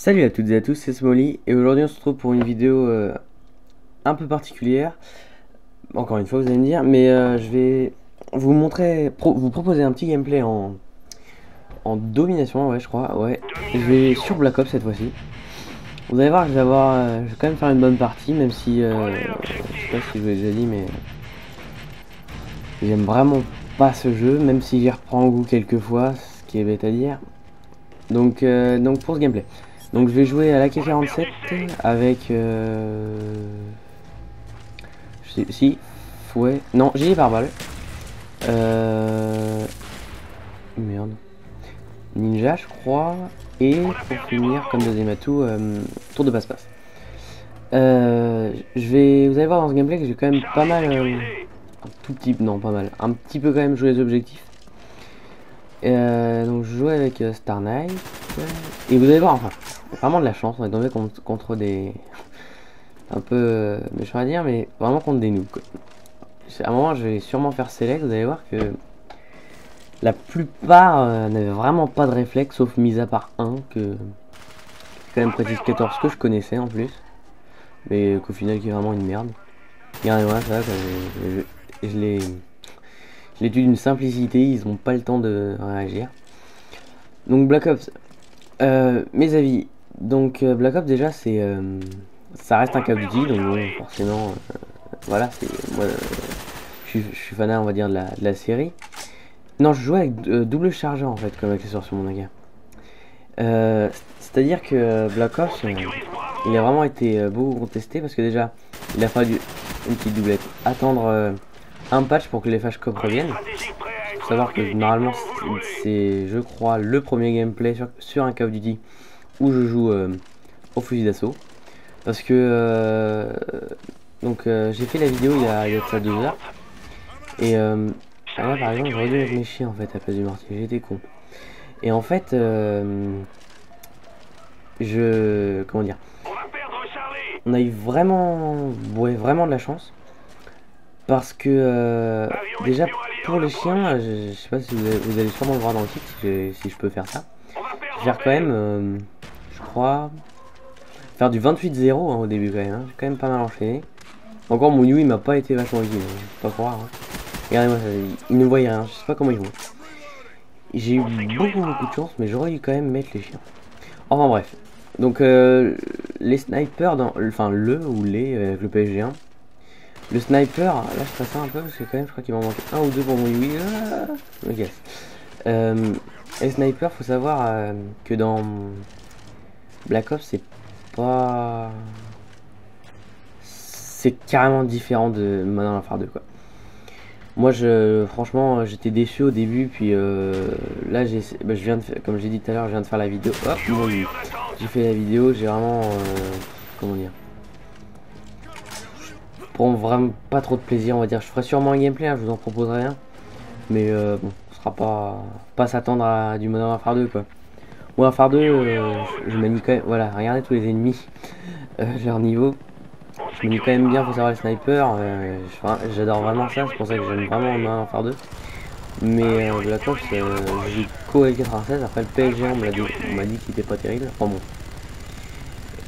Salut à toutes et à tous, c'est Smolly et aujourd'hui on se retrouve pour une vidéo un peu particulière. Encore une fois vous allez me dire, mais je vais vous montrer, vous proposer un petit gameplay en domination, ouais je crois, ouais. Je vais sur Black Ops cette fois-ci. Vous allez voir que je vais quand même faire une bonne partie, même si, je sais pas si je vous l'ai déjà dit, mais j'aime vraiment pas ce jeu, même si j'y reprends goût quelques fois, ce qui est bête à dire. Donc pour ce gameplay. Donc je vais jouer à l'AK-47 avec si fouet. Non, j'ai par balle. Merde. Ninja je crois. Et pour finir comme deuxième atout, tour de passe-passe. Vous allez voir dans ce gameplay que j'ai quand même pas mal un tout petit, non pas mal, un petit peu quand même joué les objectifs. Donc je joue avec Star Knight. Et vous allez voir, enfin, vraiment de la chance, on est tombé contre des... un peu méchant à dire, mais vraiment contre des noobs. À un moment, je vais sûrement faire select, vous allez voir que la plupart n'avaient vraiment pas de réflexe, sauf mis à part un, que quand même précise 14 que je connaissais en plus, mais qu'au final qui est vraiment une merde. Regardez-moi ça, je l'ai tué d'une simplicité, ils n'ont pas le temps de réagir. Donc Black Ops, mes avis. Donc Black Ops déjà c'est ça reste un Call of Duty, donc bon, forcément voilà, c'est moi je suis fanat on va dire de la série. Non, je jouais avec double chargeur en fait comme accessoire sur mon AK. C'est à dire que Black Ops il a vraiment été beaucoup contesté parce que déjà il a fallu une petite doublette attendre un patch pour que les flash cop reviennent. Faut savoir que normalement c'est je crois le premier gameplay sur un Call of Duty où je joue au fusil d'assaut parce que j'ai fait la vidéo il y a de ça 2 heures et là par exemple j'aurais dû mettre mes chiens en fait à place du mortier, j'étais con et en fait comment dire, on a eu vraiment vraiment de la chance parce que déjà pour les chiens je sais pas si vous allez sûrement le voir dans le titre si je peux faire ça. Je vais faire quand même je crois faire du 28-0 hein, au début quand même, hein. J'ai quand même pas mal enchaîné. Encore mon Yui m'a pas été vachement utile, hein. Faut pas croire. Hein. Regardez-moi ça, il ne voyait rien, je sais pas comment ils vont. J'ai eu beaucoup de chance, mais j'aurais dû quand même mettre les chiens. Enfin bref. Donc les snipers dans. Enfin le ou les avec le PSG1. Le sniper, là je ferai ça un peu parce que quand même je crois qu'il m'en manque un ou deux pour mon Yui. Ok. Les snipers, faut savoir que dans Black Ops c'est pas... C'est carrément différent de Modern Warfare 2 quoi. Moi franchement j'étais déçu au début puis là je viens de faire, comme j'ai dit tout à l'heure je viens de faire la vidéo. Hop, j'ai fait la vidéo, j'ai vraiment comment dire, pour vraiment pas trop de plaisir on va dire. Je ferai sûrement un gameplay, hein, je vous en proposerai un. Mais bon, ce sera pas s'attendre à du Modern Warfare 2 quoi. Modern Warfare 2 je manie quand même, voilà, regardez tous les ennemis, leur niveau. Je me dis quand même bien, faut savoir les snipers, j'adore vraiment ça, c'est pour ça que j'aime vraiment Modern Warfare 2. Mais Black Ops, j'ai co avec 96, après le PSG on m'a dit qu'il était pas terrible, enfin bon.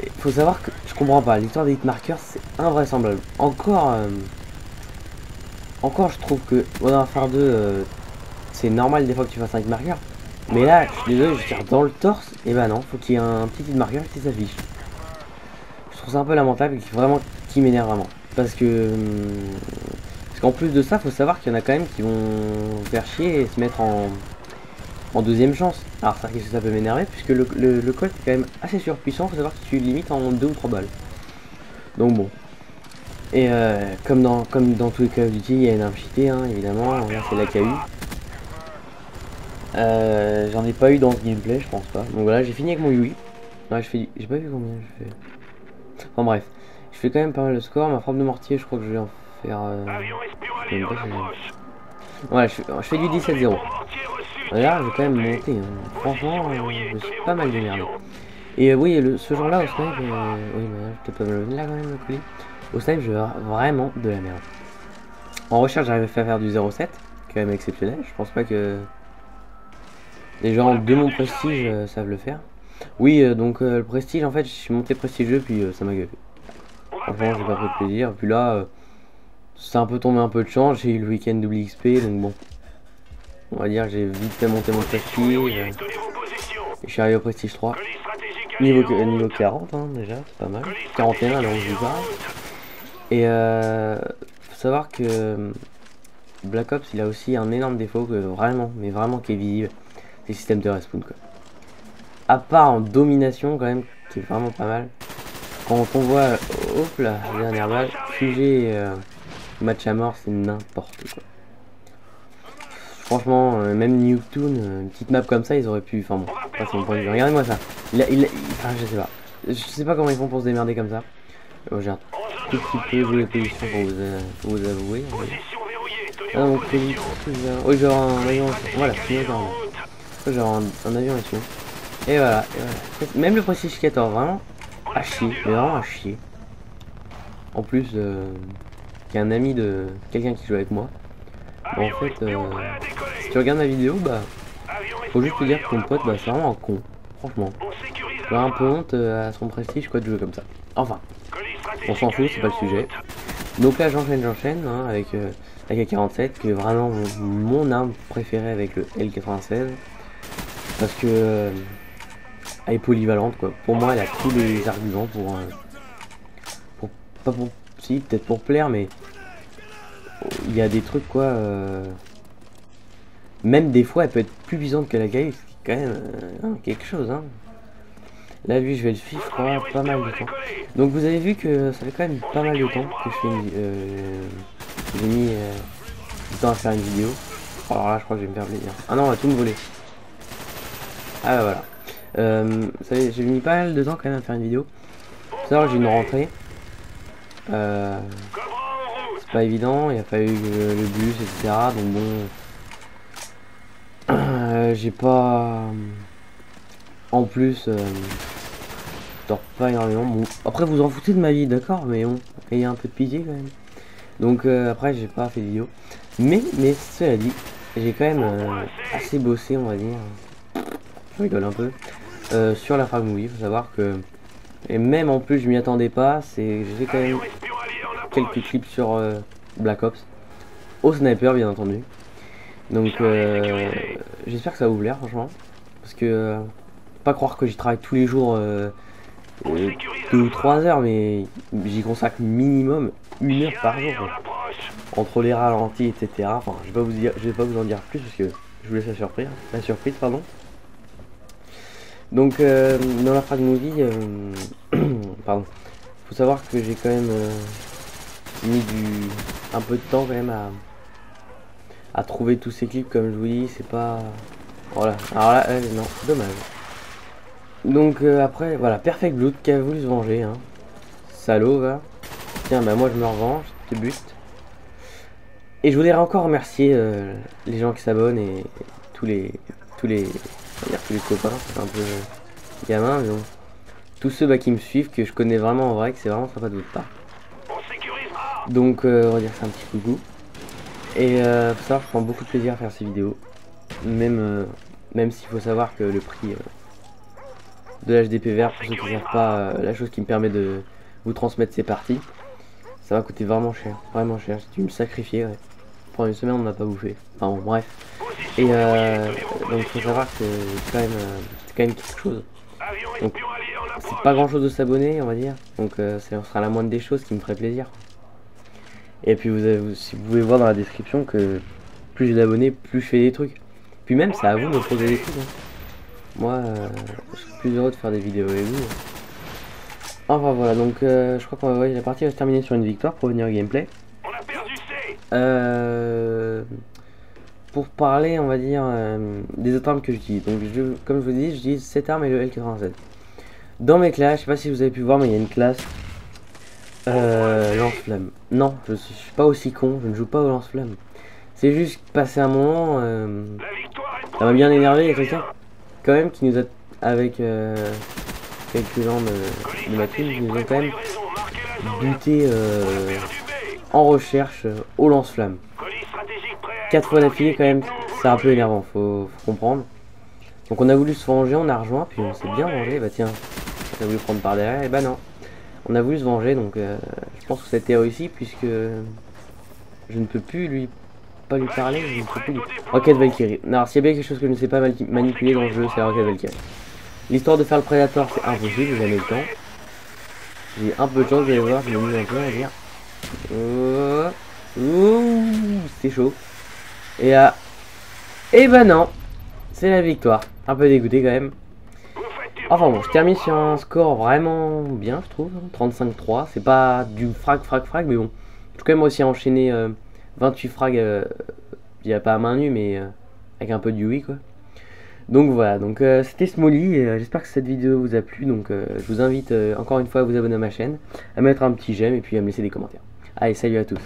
Il faut savoir que je comprends pas, l'histoire des hitmarkers c'est invraisemblable. Encore je trouve que Modern Warfare 2 c'est normal des fois que tu fasses un hitmarker. Mais là, je suis désolé, je tire dans le torse, et bah non, faut qu'il y ait un petit hitmarker qui s'affiche. Je trouve ça un peu lamentable, qui m'énerve vraiment. Parce qu'en plus de ça, faut savoir qu'il y en a quand même qui vont faire chier et se mettre en deuxième chance. Alors ça, qu'est-ce que ça peut m'énerver, puisque le code est quand même assez surpuissant, faut savoir que tu limites en 2 ou 3 balles. Donc bon. Et comme dans tous les Call of Duty, il y a une arme cheatée, hein, évidemment. Là, c'est la KU. J'en ai pas eu dans ce gameplay, je pense pas. Donc voilà, j'ai fini avec mon Yui. Ouais, j'ai pas vu combien je fais. Enfin bref, je fais quand même pas mal de score. Ma frappe de mortier, je crois que je vais en faire. Voilà, je fais du 17-0. Là, je vais quand même monter. Hein. Franchement, je suis pas mal démerdé. Et oui, ce genre-là au snipe, oui, mais je t'ai pas mal là quand même le colis. Au snipe, je vais vraiment de la merde. En recherche, j'arrive à faire du 0,7, quand même exceptionnel. Je pense pas que les gens de mon prestige savent le faire. Oui, donc le prestige, en fait, je suis monté prestigieux, puis ça m'a gueulé. Franchement, j'ai pas pris de plaisir. Puis là, c'est un peu tombé un peu de chance. J'ai eu le week-end double XP, donc bon. On va dire que j'ai vite fait monter mon prestige. Et je suis arrivé au prestige 3. Niveau 40, hein, déjà, c'est pas mal. 41, alors je vous parle. Et faut savoir que Black Ops, il a aussi un énorme défaut que vraiment, mais vraiment qui est visible. C'est le système de respawn, quoi. À part en domination, quand même, qui est vraiment pas mal. Quand on voit, hop là, dernière balle, QG match à mort, c'est n'importe quoi. Franchement, même Newtoon, une petite map comme ça, ils auraient pu. Enfin bon, ça c'est mon point de vue. Regardez-moi ça. Enfin, je sais pas. Je sais pas comment ils font pour se démerder comme ça. J'ai un tout petit peu joué les positions pour vous avouer. Ah donc, oui, genre un avion. Voilà, c'est genre un avion là-dessus. Et voilà, Même le Prestige 14, vraiment à chier, mais vraiment à chier. En plus, qu'il y a un ami de quelqu'un qui joue avec moi. Bon, en fait, si tu regardes ma vidéo, bah, faut juste te dire que ton pote, bah, c'est vraiment un con. Franchement. Il a un peu honte à son prestige, quoi, de jouer comme ça. Enfin, on s'en fout, c'est pas le sujet. Donc là, j'enchaîne, hein, avec la K47, qui est vraiment mon arme préférée avec le L96. Parce que elle est polyvalente, quoi. Pour moi, elle a tous les arguments pour pas pour, si, peut-être pour plaire, mais il y a des trucs, quoi. Même des fois, elle peut être plus puissante que la Gaï, ce qui est quand même quelque chose, hein. Là, lui, je vais le suivre, pas mal de temps. Donc, vous avez vu que ça fait quand même pas mal de temps que je fais j'ai mis du temps à faire une vidéo. Alors là, je crois que je vais me faire plaisir. Ah non, on va tout me voler. Ah bah voilà. J'ai mis pas mal de temps quand même à faire une vidéo. Faut savoir que j'ai une rentrée. C'est pas évident, il a fallu le bus, etc. Donc bon, j'ai pas. En plus, je dors pas énormément. Bon, après, vous en foutez de ma vie, d'accord, mais bon, ayez un peu de pitié quand même. Donc après, j'ai pas fait de vidéo. Mais cela dit, j'ai quand même assez bossé, on va dire. Je rigole un peu. Sur la frag movie, faut savoir que. Et même en plus, je m'y attendais pas. J'ai quand même quelques clips sur Black Ops. Au sniper, bien entendu. Donc j'espère que ça va vous plaire, franchement. Parce que pas croire que j'y travaille tous les jours 2 ou 3 heures, mais j'y consacre minimum 1 heure par jour, quoi. Entre les ralentis, etc. Enfin, je vais pas vous en dire plus parce que je vous laisse la surprise, pardon. Donc dans la frag movie, pardon, faut savoir que j'ai quand même mis un peu de temps quand même à trouver tous ces clips, comme je vous dis, c'est pas. Voilà, alors là, non, dommage. Donc après, voilà, Perfect Blood qui a voulu se venger, hein. Salaud, va. Tiens, bah moi je me revanche, je te bute. Et je voudrais encore remercier les gens qui s'abonnent et tous les copains, c'est un peu gamin, mais bon. Tous ceux qui me suivent, que je connais vraiment en vrai, que c'est vraiment sympa de votre part. Donc on va dire c'est un petit coucou. Et faut savoir que je prends beaucoup de plaisir à faire ces vidéos. Même s'il faut savoir que le prix de l'HDP vert, pour ceux qui ne savent pas, la chose qui me permet de vous transmettre ces parties, ça va coûter vraiment cher. Vraiment cher. Si tu me sacrifier, ouais. Pendant une semaine on n'a pas bouffé. Enfin bon, bref. Et donc il faut savoir que c'est quand même quelque chose. Donc c'est pas grand chose de s'abonner, on va dire. Donc ce sera la moindre des choses qui me ferait plaisir. Et puis si vous pouvez voir dans la description que plus j'ai d'abonnés, plus je fais des trucs. Puis même c'est à vous de me proposer des trucs, hein. Moi je suis plus heureux de faire des vidéos avec vous. Enfin voilà, donc je crois que la partie va se terminer sur une victoire pour venir au gameplay. Pour parler, on va dire, des autres armes que j'utilise. Donc comme je vous dis, j'utilise cette arme et le L87. Dans mes classes, je sais pas si vous avez pu voir, mais il y a une classe lance-flamme. Non, je suis pas aussi con, je ne joue pas au lance-flamme. C'est juste passer un moment, ça m'a bien énervé. Il y a quelqu'un quand même qui nous a, avec quelques gens de ma team, qui nous a quand même buté en recherche au lance-flamme. 4 fois d'affilée quand même, c'est un peu énervant, faut comprendre. Donc on a voulu se venger, on a rejoint, puis on s'est bien vengé. Bah tiens, on a voulu prendre par derrière, et bah non. On a voulu se venger, donc je pense que ça a été réussi, puisque je ne peux plus pas lui parler, je ne peux plus lui... Rocket Valkyrie. Alors s'il y a bien quelque chose que je ne sais pas manipuler dans le jeu, c'est la Rocket Valkyrie. L'histoire de faire le Predator, c'est impossible, j'ai jamais eu le temps. J'ai un peu de chance, vous allez voir, je me mise un peu à dire. C'est chaud. Et bah non, c'est la victoire. Un peu dégoûté quand même. Enfin bon, je termine sur un score vraiment bien, je trouve. 35-3. C'est pas du frag, mais bon. J'ai quand même aussi enchaîné 28 frags. Il n'y a pas à main nue, mais avec un peu de Yui, quoi. Donc voilà, donc c'était Smolly. J'espère que cette vidéo vous a plu. Donc je vous invite encore une fois à vous abonner à ma chaîne, à mettre un petit j'aime et puis à me laisser des commentaires. Allez, salut à tous.